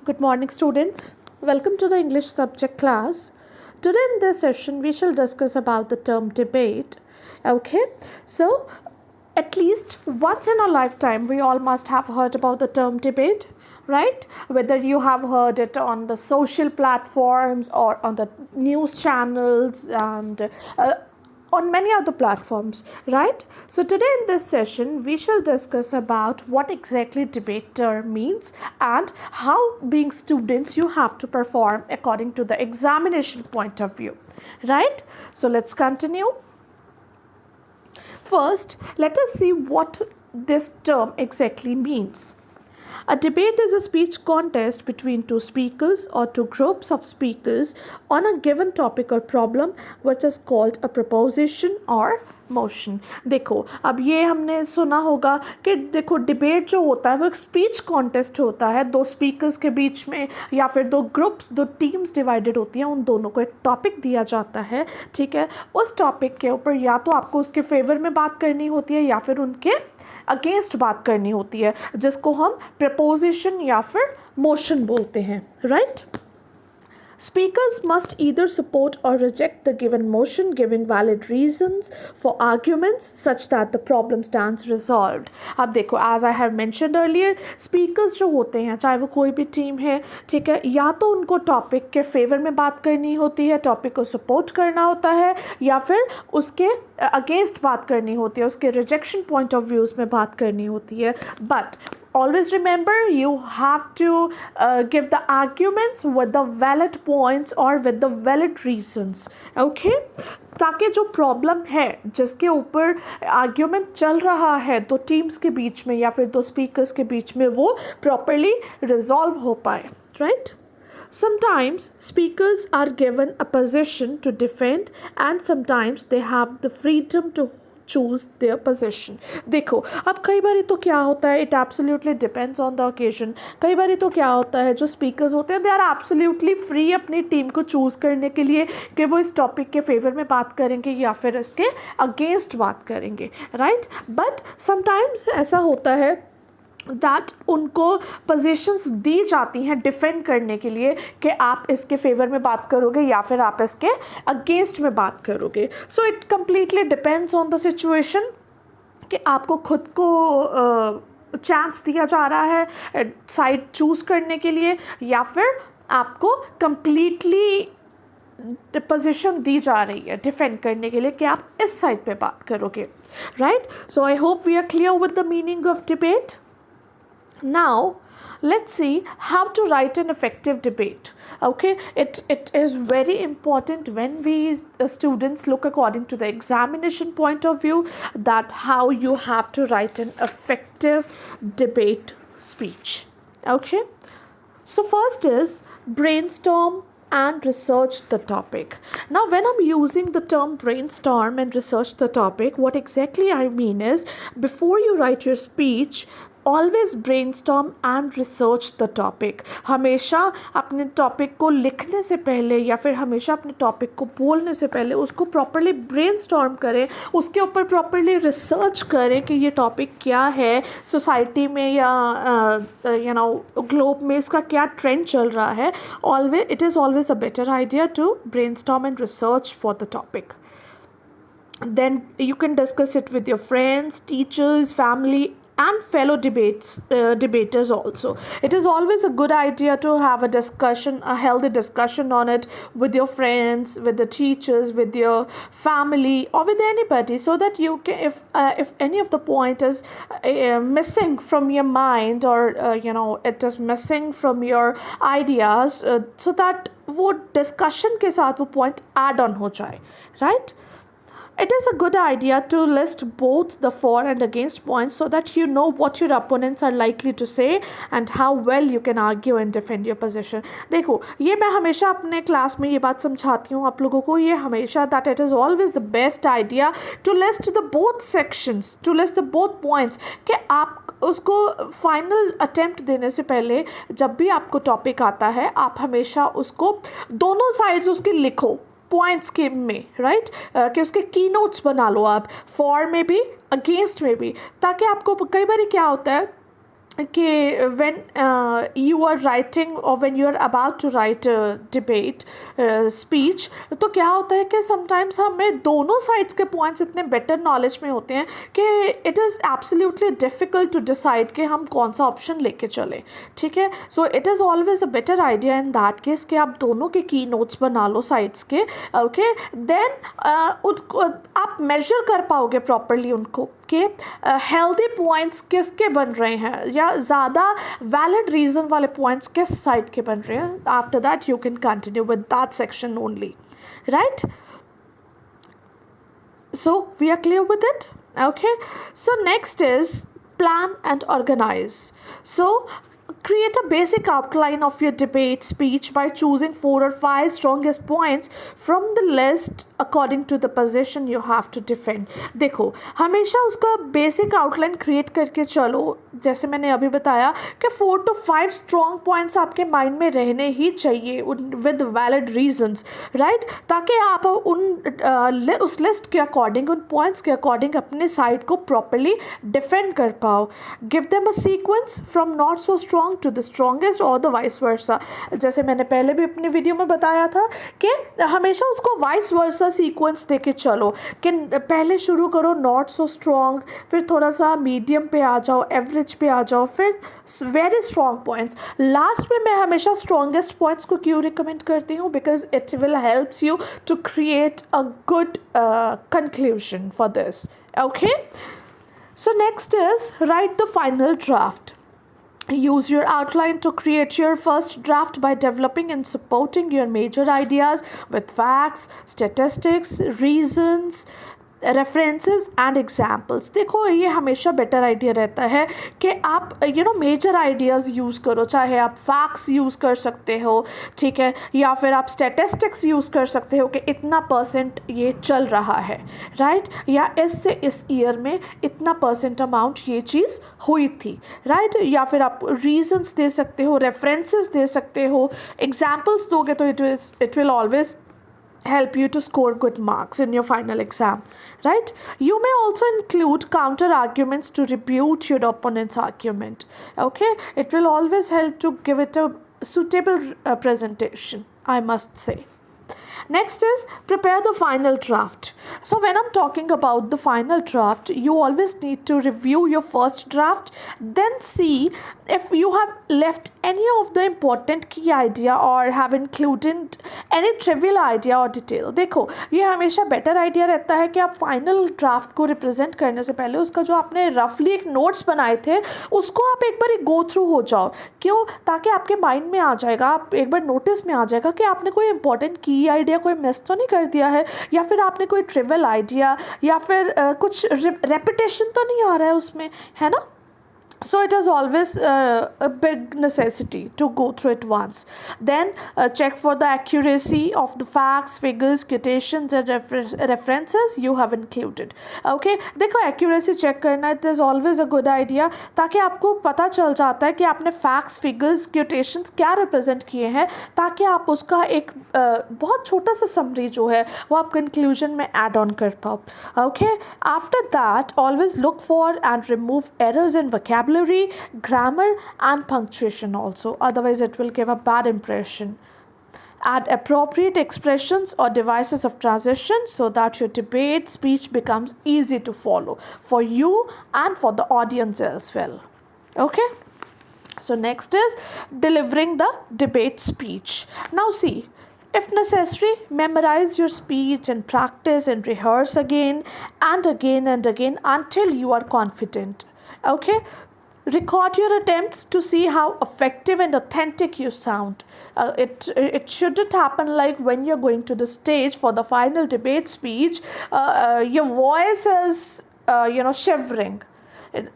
Good morning, students. Welcome to the English subject class. Today, in this session, we shall discuss about the term debate. Okay, so at least once in a lifetime, we all must have heard about the term debate, right? Whether you have heard it on the social platforms or on the news channels and on many other platforms, right? So today in this session we shall discuss about what exactly debater means and how, being students, you have to perform according to the examination point of view, right? So let's continue. First, let us see what this term exactly means. A debate is a speech contest between two speakers or two groups of speakers on a given topic or problem, which is called a proposition or motion. देखो, अब ये हमने सुना होगा कि देखो debate जो होता है वो एक स्पीच कॉन्टेस्ट होता है दो स्पीकर्स के बीच में, या फिर दो ग्रुप्स, दो टीम्स डिवाइडेड होती हैं, उन दोनों को एक टॉपिक दिया जाता है. ठीक है, उस टॉपिक के ऊपर या तो आपको उसके फेवर में बात करनी होती है या फिर उनके अगेंस्ट बात करनी होती है, जिसको हम प्रपोजिशन या फिर मोशन बोलते हैं, right? Speakers must either support or reject the given motion, giving valid reasons for arguments such that the problem stands resolved. अब देखो, as I have mentioned earlier, speakers जो होते हैं, चाहे वो कोई भी टीम है, ठीक है, या तो उनको टॉपिक के फेवर में बात करनी होती है, टॉपिक को सपोर्ट करना होता है, या फिर उसके अगेंस्ट बात करनी होती है, उसके रिजेक्शन पॉइंट ऑफ व्यूज़ में बात करनी होती है. But always remember, you have to give the arguments with the valid points or with the valid reasons. Okay, ताकि जो प्रॉब्लम है जिसके ऊपर आर्ग्यूमेंट चल रहा है दो टीम्स के बीच में या फिर दो स्पीकर्स के बीच में, वो प्रॉपरली रिजॉल्व हो पाए, right? Sometimes speakers are given a position to defend and sometimes they have the freedom to choose their position. देखो, अब कई बार तो क्या होता है, it absolutely depends on the occasion. कई बार तो क्या होता है, जो स्पीकर्स होते हैं दे आर एब्सोल्युटली फ्री अपनी टीम को चूज़ करने के लिए कि वो इस टॉपिक के फेवर में बात करेंगे या फिर इसके अगेंस्ट बात करेंगे, राइट? बट समटाइम्स ऐसा होता है दैट उनको पोजीशंस दी जाती हैं डिफेंड करने के लिए कि आप इसके फेवर में बात करोगे या फिर आप इसके अगेंस्ट में बात करोगे. So it completely depends on the situation कि आपको खुद को चांस दिया जा रहा है साइड चूज़ करने के लिए या फिर आपको कम्प्लीटली पोजीशन दी जा रही है डिफेंड करने के लिए कि आप इस साइड पे बात करोगे, right? So I hope we are clear with the meaning of debate. Now, let's see how to write an effective debate. Okay, it is very important when we students look according to the examination point of view, that how you have to write an effective debate speech. Okay, so first is brainstorm and research the topic. Now, when I'm using the term brainstorm and research the topic, what exactly I mean is, before you write your speech, always brainstorm and research the topic. हमेशा अपने topic को लिखने से पहले या फिर हमेशा अपने टॉपिक को बोलने से पहले उसको प्रॉपरली ब्रेनस्टॉर्म करें, उसके ऊपर प्रॉपरली रिसर्च करें कि ये टॉपिक क्या है, सोसाइटी में या ग्लोब में इसका क्या ट्रेंड चल रहा है. Always it is always a better idea to brainstorm and research for the topic. Then you can discuss it with your friends, teachers, family and fellow debaters also. It is always a good idea to have a discussion, a healthy discussion on it with your friends, with the teachers, with your family or with anybody, so that you can, if any of the point is missing from your mind or it is missing from your ideas, so that वो discussion के साथ वो point add on हो जाए, right? It is a good idea to list both the for and against points so that you know what your opponents are likely to say and how well you can argue and defend your position. देखो, ये मैं हमेशा अपने class में ये बात समझाती हूँ आप लोगों को, ये हमेशा that it is always the best idea to list the both sections, to list the both points, कि आप उसको फाइनल अटेम्प्ट देने से पहले जब भी आपको टॉपिक आता है आप हमेशा उसको दोनों साइड्स उसके लिखो पॉइंट्स के में, राइट? कि उसके की नोट्स बना लो आप, फॉर में भी अगेंस्ट में भी, ताकि आपको कई बार क्या होता है कि when you are writing or when you are about to write a debate speech, तो क्या होता है कि sometimes हमें दोनों sides के points इतने better knowledge में होते हैं कि it is absolutely difficult to decide कि हम कौन सा option लेके चलें, ठीक है. So it is always a better idea in that case कि आप दोनों के key notes बना लो sides के, okay. Then आप measure कर पाओगे properly उनको कि हेल्दी पॉइंट्स किसके बन रहे हैं या ज़्यादा वैलिड रीज़न वाले पॉइंट्स किस साइड के बन रहे हैं. After that you can continue with that section only, right. So we are clear with it, okay. So next is plan and organize. So create a basic outline of your debate speech by choosing 4 or 5 strongest points from the list according to the position you have to defend. देखो हमेशा उसका basic outline create करके चलो. जैसे मैंने अभी बताया कि 4 to 5 स्ट्रॉन्ग पॉइंट्स आपके माइंड में रहने ही चाहिए विद वैलिड रीजंस, राइट. ताकि आप उस लिस्ट के अकॉर्डिंग, उन पॉइंट्स के अकॉर्डिंग अपने साइड को प्रॉपरली डिफेंड कर पाओ. Give them a sequence from not so strong to the strongest और द वाइस वर्सा. जैसे मैंने पहले भी अपनी वीडियो में बताया था कि हमेशा उसको वाइस वर्सा सीक्वेंस देके चलो कि पहले शुरू करो नॉट सो स्ट्रॉन्ग, फिर थोड़ा सा मीडियम पे आ जाओ, एवरेज पे आ जाओ, फिर वेरी स्ट्रॉन्ग पॉइंट्स. लास्ट में मैं हमेशा स्ट्रॉन्गेस्ट पॉइंट्स को क्यों रिकमेंड करती हूँ, because it will helps you to create a good conclusion for this, okay. So next is write the final draft. Use your outline to create your first draft by developing and supporting your major ideas with facts, statistics, reasons, references and examples. देखो ये हमेशा better idea रहता है कि आप major ideas use करो. चाहे आप फैक्ट्स यूज़ कर सकते हो, ठीक है, या फिर आप स्टैटिस्टिक्स यूज़ कर सकते हो कि इतना परसेंट ये चल रहा है, राइट, या इससे इस ईयर में इतना परसेंट अमाउंट ये चीज़ हुई थी, राइट. या फिर आप रीजंस दे सकते हो, रेफरेंसेस दे सकते हो. एग्जाम्पल्स दोगे तो it will always help you to score good marks in your final exam, right. You may also include counter arguments to refute your opponent's argument, okay. It will always help to give it a suitable presentation, I must say. Next is prepare the final draft. So when I'm talking about the final draft, you always need to review your first draft, then see if you have left any of the important key idea or have included any trivial idea or detail. देखो ये हमेशा better idea रहता है कि आप final draft को represent करने से पहले उसका जो आपने roughly एक notes बनाए थे उसको आप एक बार go through हो जाओ. क्यों? ताकि आपके माइंड में आ जाएगा, आप एक बार नोटिस में आ जाएगा कि आपने कोई इंपॉर्टेंट की आइडिया कोई मिस तो नहीं कर दिया है, या फिर आपने कोई ट्रिवियल आइडिया या फिर कुछ रेपिटेशन तो नहीं आ रहा है उसमें, है ना. So it is always a big necessity to go through it once. Then check for the accuracy of the facts, figures, quotations and references you have included. Okay, देखो accuracy check करना it is always a good idea ताकि आपको पता चल जाता है कि आपने facts, figures, quotations क्या represent किए हैं, ताकि आप उसका एक बहुत छोटा सा summary जो है वो आप conclusion में add on कर पाओ. Okay, after that always look for and remove errors in vocabulary, grammar and punctuation also, otherwise it will give a bad impression. Add appropriate expressions or devices of transition so that your debate speech becomes easy to follow for you and for the audience as well, okay. So next is delivering the debate speech. Now see, if necessary, memorize your speech and practice and rehearse again and again and again until you are confident, okay. Record your attempts to see how effective and authentic you sound. It shouldn't happen like when you're going to the stage for the final debate speech, your voice is shivering.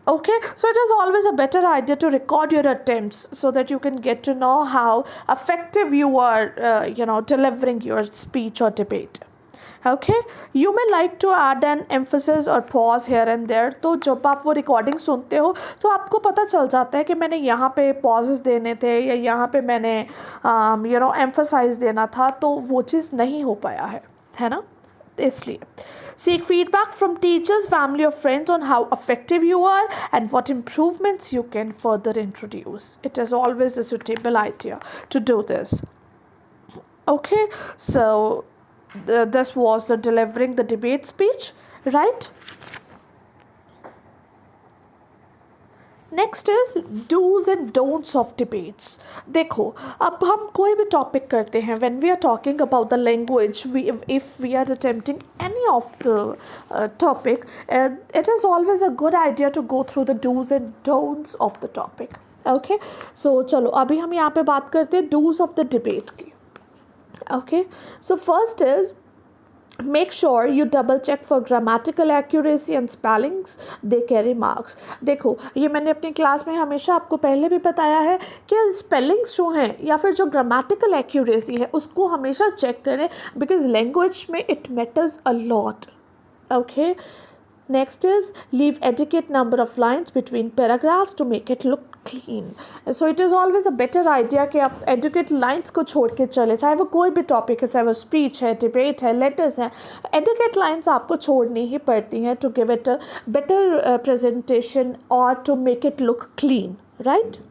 Okay, so it is always a better idea to record your attempts so that you can get to know how effective you are delivering your speech or debate. Okay, you may like to add an emphasis or pause here and there. तो जब आप वो recording सुनते हो तो आपको पता चल जाता है कि मैंने यहाँ पे पॉजेस देने थे या यहाँ पे मैंने एम्फसाइज देना था, तो वो चीज़ नहीं हो पाया है ना, इसलिए. Seek feedback from teachers, family, or friends on how effective you are and what improvements you can further introduce. It is always a suitable idea to do this. Okay, so this was the delivering the debate speech, right? Next is dos and don'ts of debates. देखो, अब हम कोई भी topic करते हैं, when we are talking about the language, if we are attempting any of the topic, it is always a good idea to go through the dos and don'ts of the topic. Okay, so चलो अभी हम यहाँ पे बात करते हैं dos of the debate की. Okay, so first is make sure you double check for grammatical accuracy and spellings, they carry marks. देखो, ये मैंने अपनी क्लास में हमेशा आपको पहले भी बताया है कि स्पेलिंग्स जो हैं या फिर जो ग्रामेटिकल एक्यूरेसी है उसको हमेशा चेक करें, बिकॉज लैंग्वेज में it matters a lot. Okay, next is leave adequate number of lines between paragraphs to make it look clean. So it is always a better idea कि आप adequate lines को छोड़ के चले, चाहे वो कोई भी टॉपिक है, चाहे वो स्पीच है, डिबेट है, लेटर्स है, adequate lines आपको छोड़नी ही पड़ती हैं to give it a better presentation or to make it look clean, right?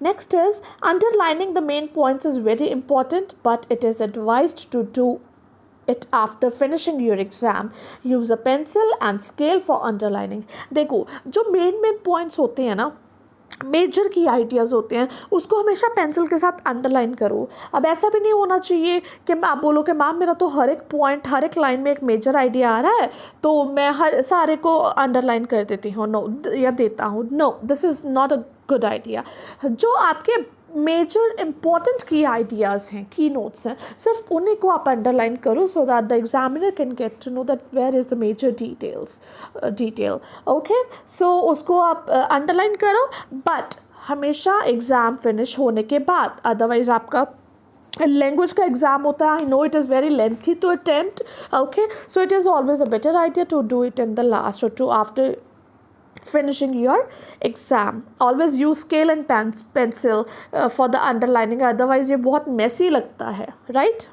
Next is underlining the main points is very important, but it is advised to do it after finishing your exam. Use a pencil and scale for underlining. देखो, जो main points होते हैं ना, major की ideas होते हैं, उसको हमेशा पेंसिल के साथ अंडरलाइन करो. अब ऐसा भी नहीं होना चाहिए कि आप बोलो कि मैम मेरा तो हर एक पॉइंट, हर एक लाइन में एक मेजर आइडिया आ रहा है तो मैं हर सारे को अंडरलाइन कर देती हूँ, नो, या देता हूँ. No, this is not a good idea. जो आपके मेजर इम्पॉर्टेंट की आइडियाज़ हैं, की नोट्स हैं, सिर्फ उन्हीं को आप अंडरलाइन करो so that the examiner can get to know that where is the major detail. Okay, so उसको आप अंडरलाइन करो, बट हमेशा एग्ज़ाम फिनिश होने के बाद, अदरवाइज़ आपका लैंग्वेज का एग्ज़ाम होता है. I know it is very lengthy to attempt. Okay, so it is always a better idea to do it in the last और to after finishing your exam. Always use scale and pencil for the underlining, otherwise ये बहुत messy लगता है, right?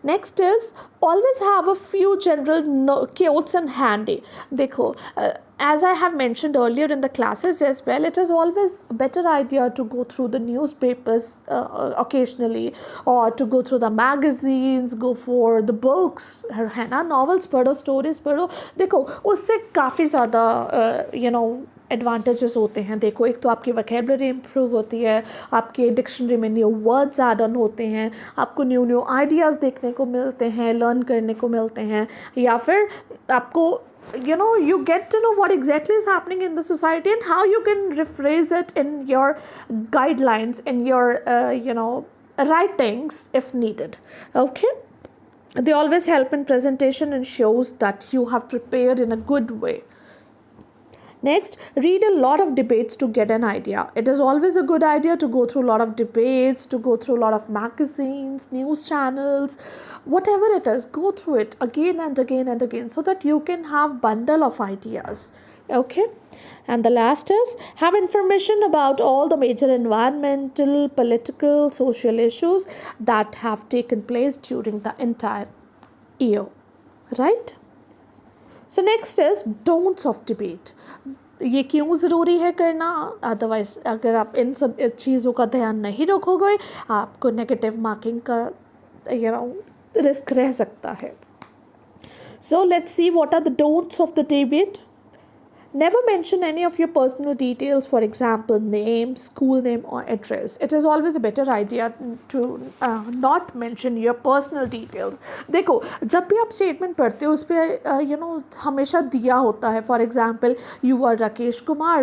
Next is always have a few general quotes in handy. देखो, as I have mentioned earlier in the classes as well, it is always a better idea to go through the newspapers occasionally, or to go through the magazines, go for the books, है ना, novels पढ़ो, stories पढ़ो. देखो, उससे काफ़ी ज़्यादा advantages होते हैं. देखो, एक तो आपकी वोकैबुलरी इम्प्रूव होती है, आपके डिक्शनरी में न्यू वर्ड्स ऐड ऑन होते हैं, आपको न्यू आइडियाज़ देखने को मिलते हैं, लर्न करने को मिलते हैं, या फिर आपको you get to know what exactly is happening in the society and how you can rephrase it in your guidelines, in your writings if needed. Okay, they always help in presentation and shows that you have prepared in a good way. Next, read a lot of debates to get an idea. It is always a good idea to go through a lot of debates, to go through a lot of magazines, news channels, whatever it is, go through it again and again and again so that you can have bundle of ideas. Okay? And the last is have information about all the major environmental, political, social issues that have taken place during the entire year. Right? So next is don'ts of debate. ये क्यों ज़रूरी है करना, otherwise अगर आप इन सब चीज़ों का ध्यान नहीं रखोगे आपको नेगेटिव मार्किंग का रिस्क रह सकता है. So let's see what are the don'ts of the debate. Never mention any of your personal details, for example, name, school name or address. It is always a better idea to not mention your personal details. देखो, जब भी आप statement पढ़ते हो उस पर हमेशा दिया होता है, for example you are Rakesh Kumar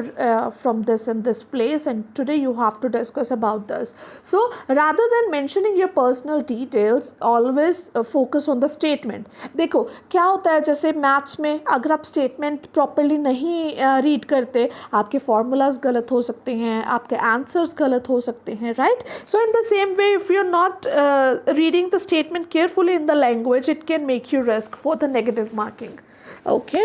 from this and this place and today you have to discuss about this. So rather than mentioning your personal details, always focus on the statement. देखो, क्या होता है, जैसे maths में अगर आप statement properly नहीं read करते, आपके फॉर्मूलाज गलत हो सकते हैं, आपके आंसर्स गलत हो सकते हैं, right? So in the same way if you are not reading the statement carefully in the language, it can make you risk for the negative marking. Okay,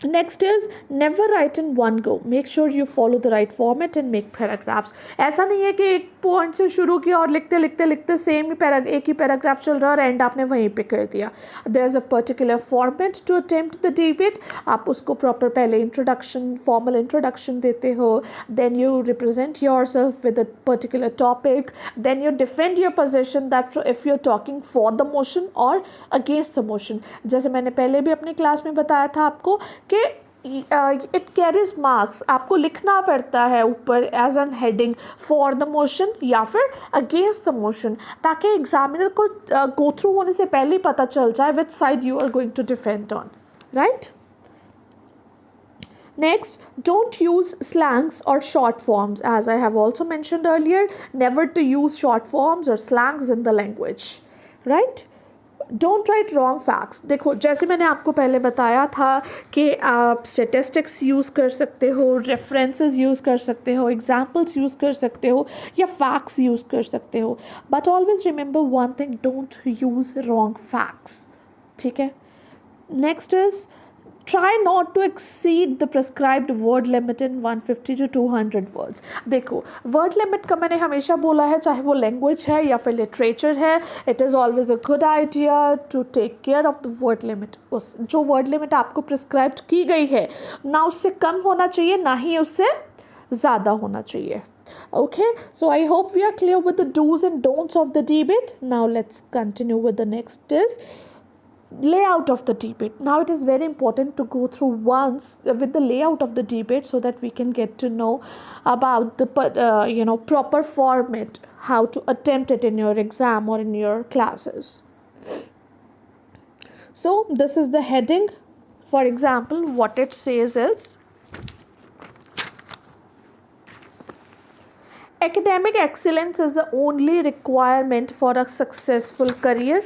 Next is never write in one go. Make sure you follow the right format and make paragraphs. ऐसा नहीं है कि एक point से शुरू किया और लिखते लिखते लिखते सेम ही एक ही पैराग्राफ चल रहा है और एंड आपने वहीं पे कर दिया. There is a particular format to attempt the debate. आप उसको प्रॉपर पहले इंट्रोडक्शन, फॉर्मल इंट्रोडक्शन देते हो, then you represent your self with a particular topic, then you defend your position that if you are talking for the motion और against the motion. जैसे मैंने पहले भी अपनी क्लास में बताया था आपको कि इट कैरीज मार्क्स. आपको लिखना पड़ता है ऊपर as an heading for the motion या फिर अगेंस्ट द मोशन, ताकि एग्जामिनर को गो थ्रू होने से पहले ही पता चल जाए which side you are going to defend on. Right. Next, don't use slangs or short forms. As I have also mentioned earlier, never to use short forms or slangs in the language. Right? Don't write wrong facts. देखो जैसे मैंने आपको पहले बताया था कि आप statistics use कर सकते हो, रेफरेंसेस यूज़ कर सकते हो, एग्जाम्पल्स यूज़ कर सकते हो या फैक्ट्स यूज़ कर सकते हो, but always remember one thing, don't use wrong facts. ठीक है. Next is try not to exceed the prescribed word limit in 150 to 200 words. देखो word limit का मैंने हमेशा बोला है, चाहे वो language है या फिर literature है, it is always a good idea to take care of the word limit. उस जो word limit आपको prescribed की गई है ना उससे कम होना चाहिए ना ही उससे ज़्यादा होना चाहिए. Okay, so I hope we are clear with the do's and don'ts of the debate. Now let's continue with the next is layout of the debate. Now it is very important to go through once with the layout of the debate so that we can get to know about the proper format, how to attempt it in your exam or in your classes. So this is the heading. For example, what it says is academic excellence is the only requirement for a successful career.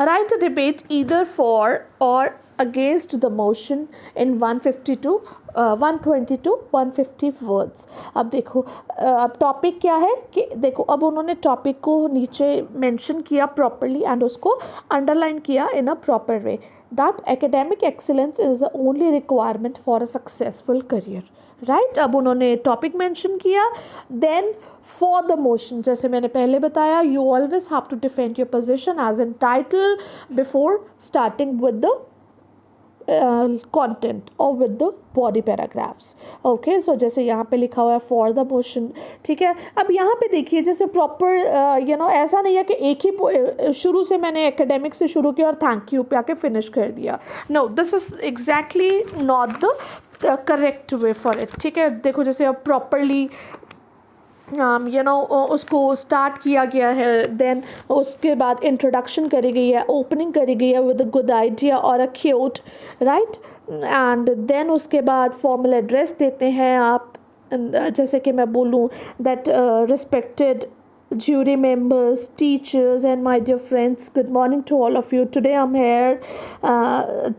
Write a debate either for or against the motion in 150 to 120 to 150 words. अब देखो अब topic क्या है कि देखो अब उन्होंने topic को नीचे मेंशन किया प्रॉपरली एंड उसको अंडरलाइन किया in a proper way, that academic excellence is the only requirement for a successful career. Right. अब उन्होंने टॉपिक मेंशन किया, देन फॉर द मोशन जैसे मैंने पहले बताया, you always have to defend your position as an title before starting with the content or with the body paragraphs. Okay, so जैसे यहाँ पे लिखा हुआ है for the motion. ठीक है. अब यहाँ पे देखिए जैसे प्रॉपर ऐसा नहीं है कि एक ही शुरू से मैंने एकेडमिक से शुरू किया और थैंक यू पे आके फिनिश कर दिया. No, this is exactly not the correct way for it. ठीक है. देखो जैसे अब प्रॉपरली उसको स्टार्ट किया गया है, देन उसके बाद इंट्रोडक्शन करी गई है, ओपनिंग करी गई है विद अ गुड आइडिया और a cute. Right. And then उसके बाद फॉर्मल एड्रेस देते हैं आप, जैसे कि मैं बोलूँ that respected jury members, teachers and my dear friends, good morning to all of you. Today I'm here,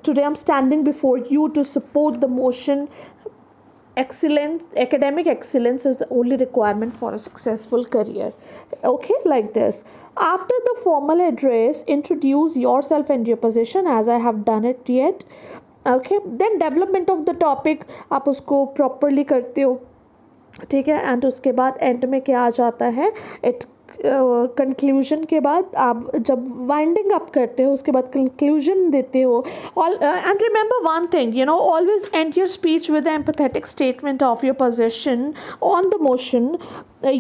today I'm standing before you to support the motion. Excellence, academic excellence is the only requirement for a successful career. Okay, like this. After the formal address, introduce yourself and your position as I have done it yet. Okay, then development of the topic आप उसको properly करते हो. ठीक है. And उसके बाद and में क्या आ जाता है, इट कंक्लूजन के बाद आप जब वाइंडिंग अप करते हो उसके बाद कंक्लूजन देते हो. And remember one thing, always and your speech with empathetic statement of your position on the motion.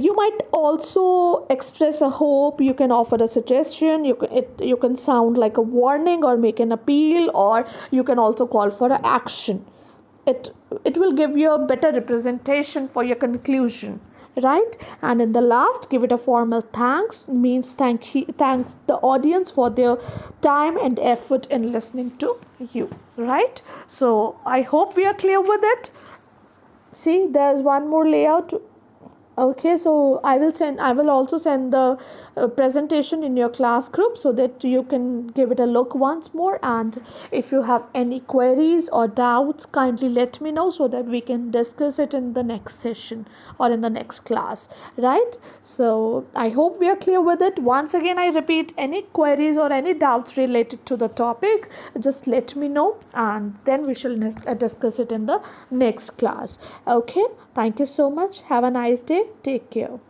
You might also express a hope, you can offer a suggestion, you can sound like a warning or make an appeal, or you can also call for an action. It will give you a better representation for your conclusion, right? And in the last, give it a formal thanks, means thanks the audience for their time and effort in listening to you, right? So I hope we are clear with it. See, there's one more layout. Okay, so I will also send the presentation in your class group so that you can give it a look once more. And if you have any queries or doubts, kindly let me know so that we can discuss it in the next session or in the next class, right? So I hope we are clear with it. Once again, I repeat, any queries or any doubts related to the topic, just let me know, and then we shall discuss it in the next class. Okay, thank you so much. Have a nice day. Take care.